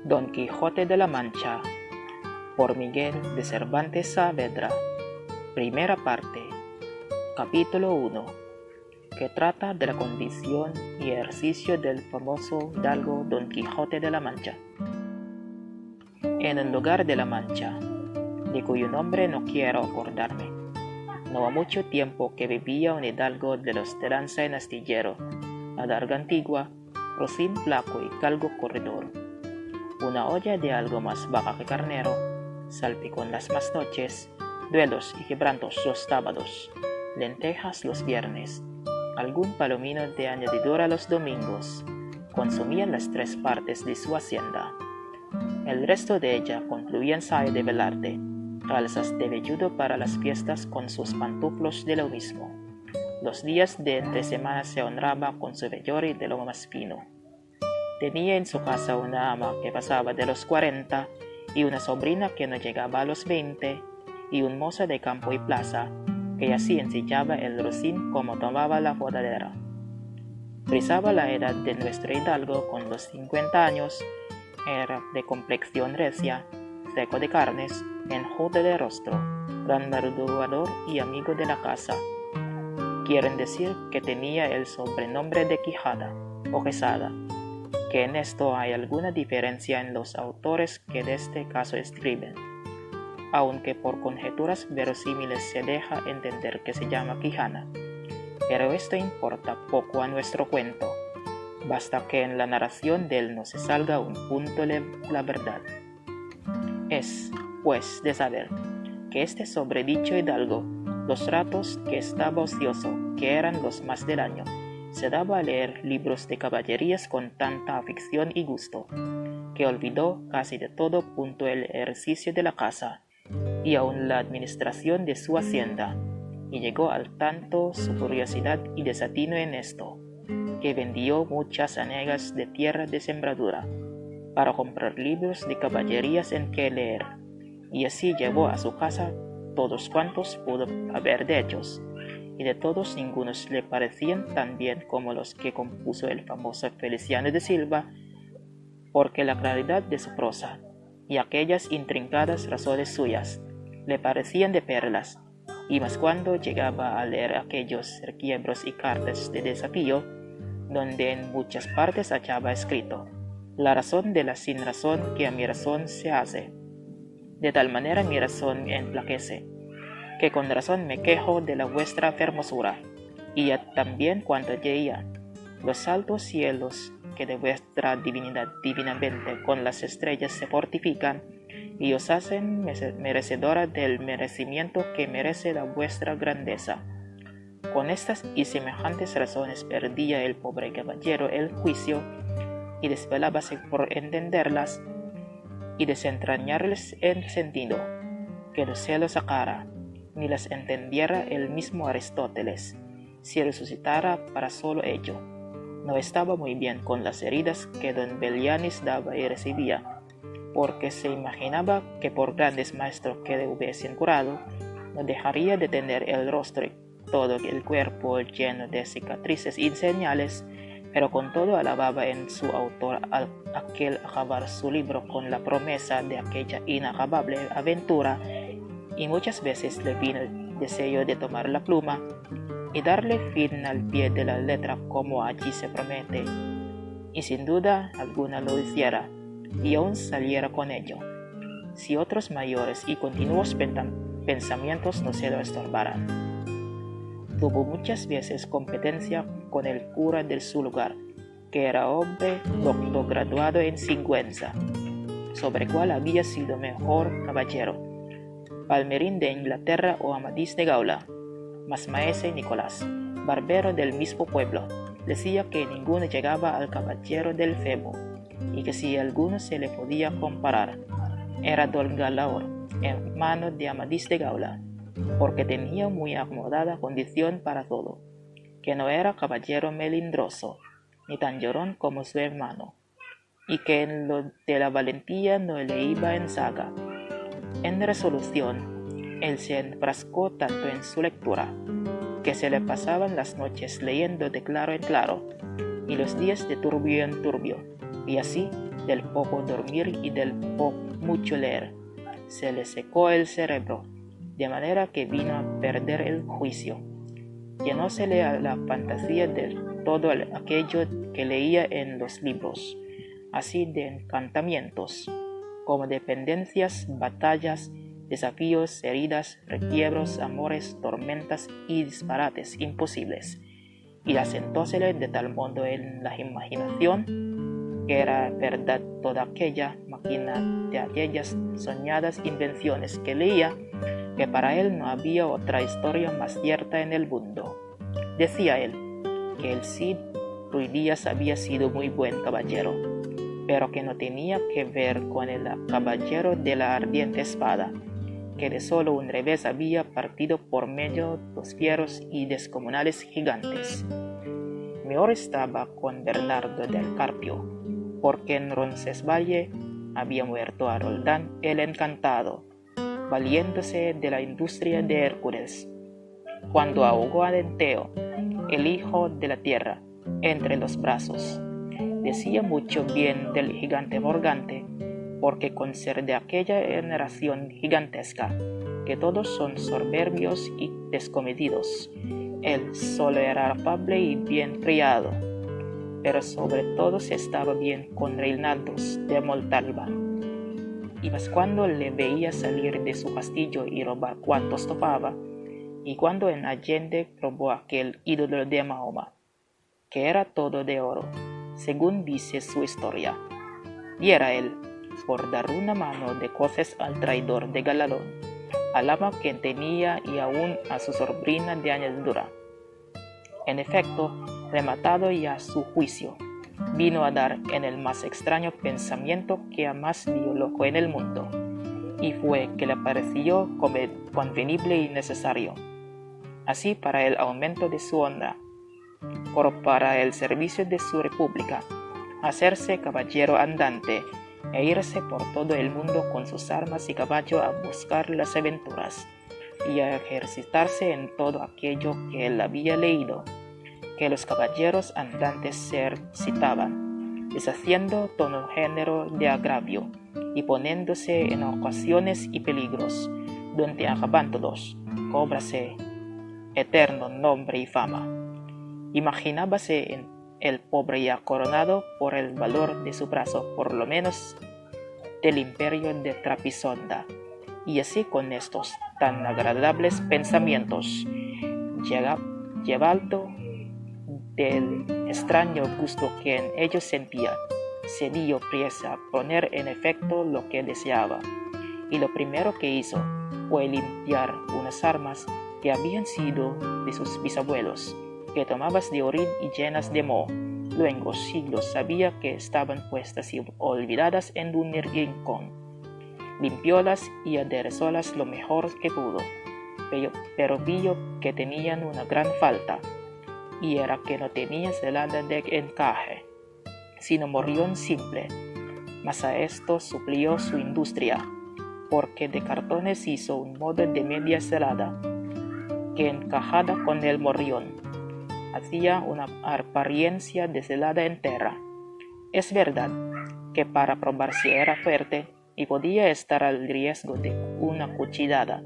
Don Quijote de la Mancha, por Miguel de Cervantes Saavedra. Primera parte. Capítulo 1, que trata de la condición y ejercicio del famoso hidalgo Don Quijote de la Mancha. En un lugar de la Mancha, de cuyo nombre no quiero acordarme, no ha mucho tiempo que vivía un hidalgo de los de lanza en astillero, adarga antigua, rocín flaco y calvo corredor. Una olla de algo más baja que carnero, salpicón las más noches, duelos y quebrantos los sábados, lentejas los viernes, algún palomino de añadidura los domingos, consumían las 3 partes de su hacienda. El resto de ella concluía en sayo de velarte, calzas de velludo para las fiestas con sus pantuflos de lo mismo. Los días de entre semana se honraba con su vellore de lo más fino. Tenía en su casa una ama que pasaba de los 40 y una sobrina que no llegaba a los 20 y un mozo de campo y plaza que así ensillaba el rocín como tomaba la bodadera. Frisaba la edad de nuestro hidalgo con los 50 años, era de complexión recia, seco de carnes, enjuto de rostro, gran madrugador y amigo de la casa. Quieren decir que tenía el sobrenombre de Quijada o Quesada, que en esto hay alguna diferencia en los autores que de este caso escriben, aunque por conjeturas verosímiles se deja entender que se llama Quijana, pero esto importa poco a nuestro cuento, basta que en la narración de él no se salga un punto la verdad. Es, pues, de saber que este sobredicho hidalgo, los ratos que estaba ocioso, que eran los más del año, se daba a leer libros de caballerías con tanta afición y gusto, que olvidó casi de todo punto el ejercicio de la casa y aun la administración de su hacienda, y llegó al tanto su curiosidad y desatino en esto, que vendió muchas hanegas de tierra de sembradura, para comprar libros de caballerías en que leer, y así llevó a su casa todos cuantos pudo haber de ellos, y de todos ningunos le parecían tan bien como los que compuso el famoso Feliciano de Silva, porque la claridad de su prosa y aquellas intrincadas razones suyas le parecían de perlas, y más cuando llegaba a leer aquellos requiebros y cartas de desafío, donde en muchas partes hallaba escrito: la razón de la sin razón que a mi razón se hace, de tal manera mi razón enflaquece, que con razón me quejo de la vuestra fermosura, y ya también cuanto leía, los altos cielos que de vuestra divinidad divinamente con las estrellas se fortifican, y os hacen merecedora del merecimiento que merece la vuestra grandeza. Con estas y semejantes razones perdía el pobre caballero el juicio, y desvelábase por entenderlas, y desentrañarles el sentido, que no se lo sacara, ni las entendiera el mismo Aristóteles, si resucitara para solo ello. No estaba muy bien con las heridas que don Belianis daba y recibía, porque se imaginaba que por grandes maestros que le hubiesen curado, no dejaría de tener el rostro y todo el cuerpo lleno de cicatrices y señales, pero con todo alababa en su autor aquel acabar su libro con la promesa de aquella inacabable aventura, y muchas veces le vino el deseo de tomar la pluma y darle fin al pie de la letra como allí se promete, y sin duda alguna lo hiciera, y aún saliera con ello, si otros mayores y continuos pensamientos no se lo estorbaran. Tuvo muchas veces competencia con el cura de su lugar, que era hombre doctor graduado en Sigüenza, sobre cual había sido mejor caballero, Palmerín de Inglaterra o Amadís de Gaula, mas maese Nicolás, barbero del mismo pueblo, decía que ninguno llegaba al caballero del Febo, y que si alguno se le podía comparar, era don Galaor, hermano de Amadís de Gaula, porque tenía muy acomodada condición para todo, que no era caballero melindroso, ni tan llorón como su hermano, y que en lo de la valentía no le iba en saga. En resolución, él se enfrascó tanto en su lectura, que se le pasaban las noches leyendo de claro en claro, y los días de turbio en turbio, y así, del poco dormir y del mucho leer. Se le secó el cerebro, de manera que vino a perder el juicio. Llenósele a la fantasía de todo aquello que leía en los libros, así de encantamientos, como dependencias, batallas, desafíos, heridas, requiebros, amores, tormentas y disparates imposibles, y asentósele de tal modo en la imaginación que era verdad toda aquella máquina de aquellas soñadas invenciones que leía, que para él no había otra historia más cierta en el mundo. Decía él que el Cid Ruy Díaz había sido muy buen caballero, pero que no tenía que ver con el caballero de la ardiente espada, que de solo un revés había partido por medio dos fieros y descomunales gigantes. Mejor estaba con Bernardo del Carpio, porque en Roncesvalles había muerto a Roldán el Encantado, valiéndose de la industria de Hércules, cuando ahogó a Denteo, el hijo de la tierra, entre los brazos. Decía mucho bien del gigante Morgante, porque con ser de aquella generación gigantesca, que todos son soberbios y descomedidos, él solo era afable y bien criado, pero sobre todo se estaba bien con Reinaldos de Montalbán. Y más cuando le veía salir de su castillo y robar cuantos topaba, y cuando en Allende robó aquel ídolo de Mahoma, que era todo de oro, según dice su historia. Y era él, por dar una mano de coces al traidor de Galalón, al ama que tenía y aún a su sobrina de añadidura. En efecto, rematado ya su juicio, vino a dar en el más extraño pensamiento que jamás vio loco en el mundo, y fue que le pareció convenible y necesario, así para el aumento de su honra, como para el servicio de su república, hacerse caballero andante e irse por todo el mundo con sus armas y caballo a buscar las aventuras y a ejercitarse en todo aquello que él había leído, que los caballeros andantes se citaban, deshaciendo todo género de agravio y poniéndose en ocasiones y peligros, donde acabándolos, cóbrase eterno nombre y fama. Imaginábase en el pobre ya coronado por el valor de su brazo, por lo menos del imperio de Trapisonda, y así con estos tan agradables pensamientos, llevado del extraño gusto que en ellos sentía, se dio priesa a poner en efecto lo que deseaba, y lo primero que hizo fue limpiar unas armas que habían sido de sus bisabuelos, que tomabas de orín y llenas de moho. Luego siglos sabía que estaban puestas y olvidadas en un rincón. Limpiólas y aderezólas lo mejor que pudo, pero vio que tenían una gran falta, y era que no tenía celada de encaje, sino morrión simple. Mas a esto suplió su industria, porque de cartones hizo un modo de media celada, que encajada con el morrión, hacía una apariencia de celada entera. Es verdad que para probar si era fuerte y podía estar al riesgo de una cuchillada,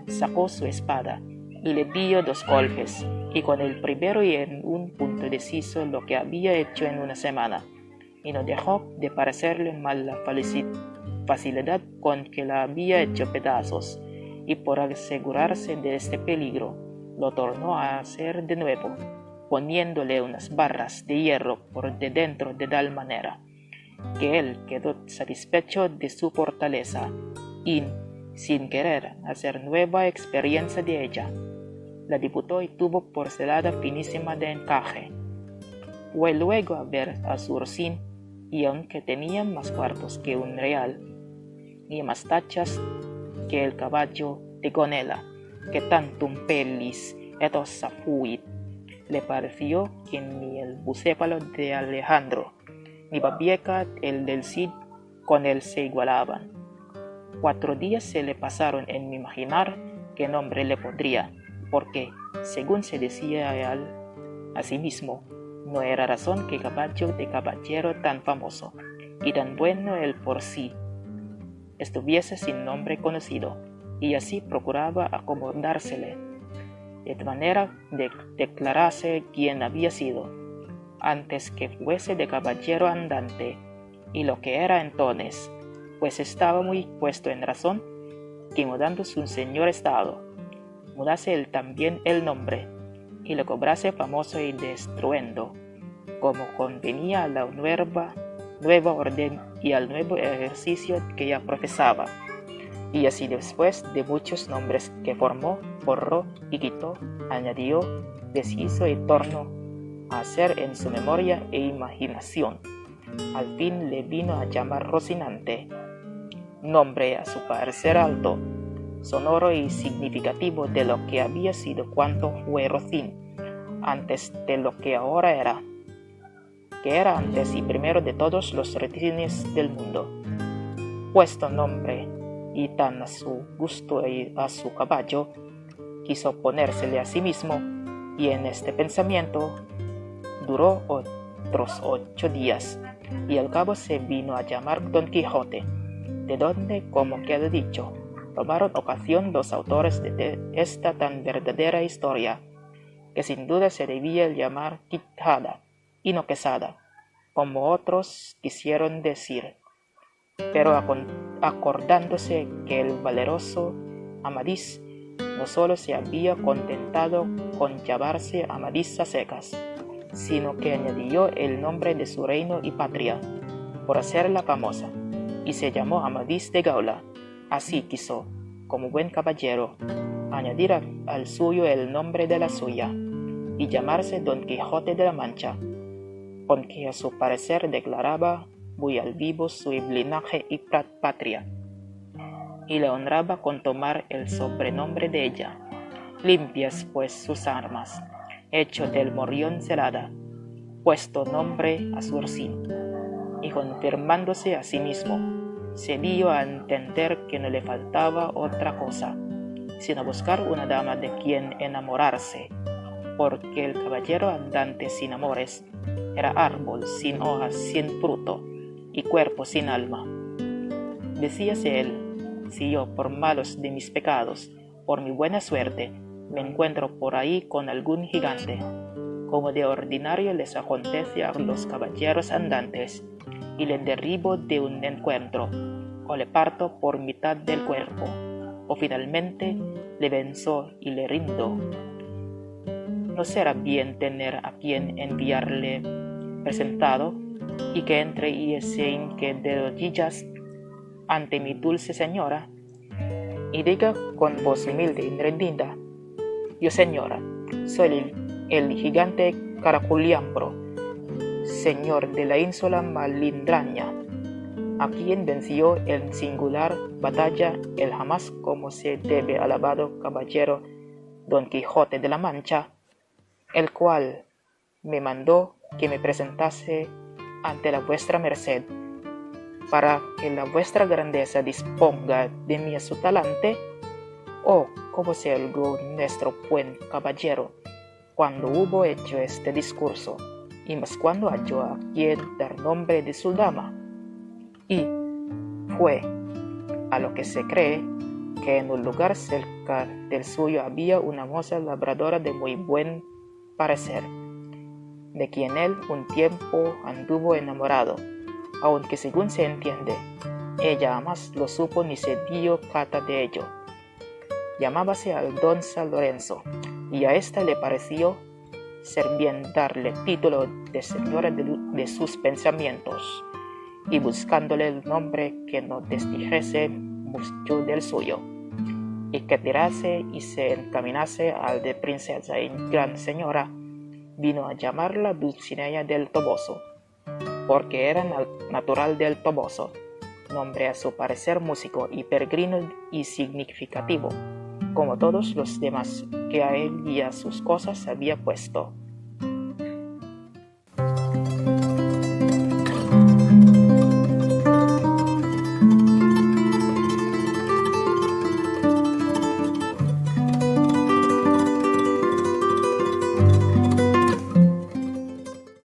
sacó su espada y le dio 2 golpes, y con el primero y en un punto deshizo lo que había hecho en una semana, y no dejó de parecerle mal la facilidad con que la había hecho pedazos, y por asegurarse de este peligro, lo tornó a hacer de nuevo, poniéndole unas barras de hierro por de dentro de tal manera, que él quedó satisfecho de su fortaleza, y, sin querer hacer nueva experiencia de ella, la diputó y tuvo por celada finísima de encaje. Fue luego a ver a su Ursín, y aunque tenía más cuartos que un real, y más tachas que el caballo de Gonela, que tantum pellis et ossa fuit, le pareció que ni el bucéfalo de Alejandro, ni Babieca el del Cid con él se igualaban. 4 días se le pasaron en imaginar qué nombre le pondría, porque, según se decía a sí mismo, no era razón que caballo de caballero tan famoso, y tan bueno él por sí estuviese sin nombre conocido, y así procuraba acomodársele, de manera de declararse quién había sido, antes que fuese de caballero andante, y lo que era entonces, pues estaba muy puesto en razón, que mudándose un señor estado, mudase él también el nombre, y lo cobrase famoso y de estruendo, como convenía a la nueva orden y al nuevo ejercicio que ya profesaba. Y así después de muchos nombres que formó, borró y quitó, añadió, deshizo y tornó a hacer en su memoria e imaginación. Al fin le vino a llamar Rocinante, nombre a su parecer alto, sonoro y significativo de lo que había sido cuanto fue Rocín, antes de lo que ahora era, que era antes y primero de todos los Rocines del mundo. Puesto nombre y tan a su gusto y a su caballo, quiso ponérsele a sí mismo, y en este pensamiento duró otros 8 días, y al cabo se vino a llamar Don Quijote, de donde, como queda dicho, tomaron ocasión los autores de esta tan verdadera historia, que sin duda se debía llamar Quijada y no Quesada, como otros quisieron decir, pero acordándose que el valeroso Amadís no solo se había contentado con llamarse Amadís a secas, sino que añadió el nombre de su reino y patria, por hacerla famosa, y se llamó Amadís de Gaula. Así quiso, como buen caballero, añadir al suyo el nombre de la suya, y llamarse Don Quijote de la Mancha, con que a su parecer declaraba muy al vivo su linaje y patria, y le honraba con tomar el sobrenombre de ella. Limpias pues sus armas, hecho del morrión celada, puesto nombre a su Rocín, y confirmándose a sí mismo, se dio a entender que no le faltaba otra cosa, sino buscar una dama de quien enamorarse, porque el caballero andante sin amores era árbol sin hojas, sin fruto, y cuerpo sin alma. Decíase él, si yo por malos de mis pecados, por mi buena suerte, me encuentro por ahí con algún gigante, como de ordinario les acontece a los caballeros andantes, y le derribo de un encuentro, o le parto por mitad del cuerpo, o finalmente le venzo y le rindo, ¿no será bien tener a quien enviarle presentado, y que entre y se hinque de rodillas ante mi dulce señora, y diga con voz humilde y rendida: yo, señora, soy el gigante Caraculiambro, señor de la ínsula Malindraña, a quien venció en singular batalla el jamás como se debe alabado caballero Don Quijote de la Mancha, el cual me mandó que me presentase ante la vuestra merced, para que la vuestra grandeza disponga de mí a su talante. Oh, cómo se holgó nuestro buen caballero cuando hubo hecho este discurso, y más cuando halló a quien dar nombre de su dama. Y fue, a lo que se cree, que en un lugar cerca del suyo había una moza labradora de muy buen parecer, de quien él un tiempo anduvo enamorado, aunque según se entiende, ella jamás lo supo ni se dio cata de ello. Llamábase Aldonza Lorenzo, y a ésta le pareció ser bien darle título de señora de sus pensamientos, y buscándole el nombre que no desdijese mucho del suyo, y que tirase y se encaminase al de princesa y gran señora, vino a llamarla Dulcinea del Toboso, porque era natural del Toboso, nombre a su parecer músico y peregrino y significativo, como todos los demás que a él y a sus cosas había puesto.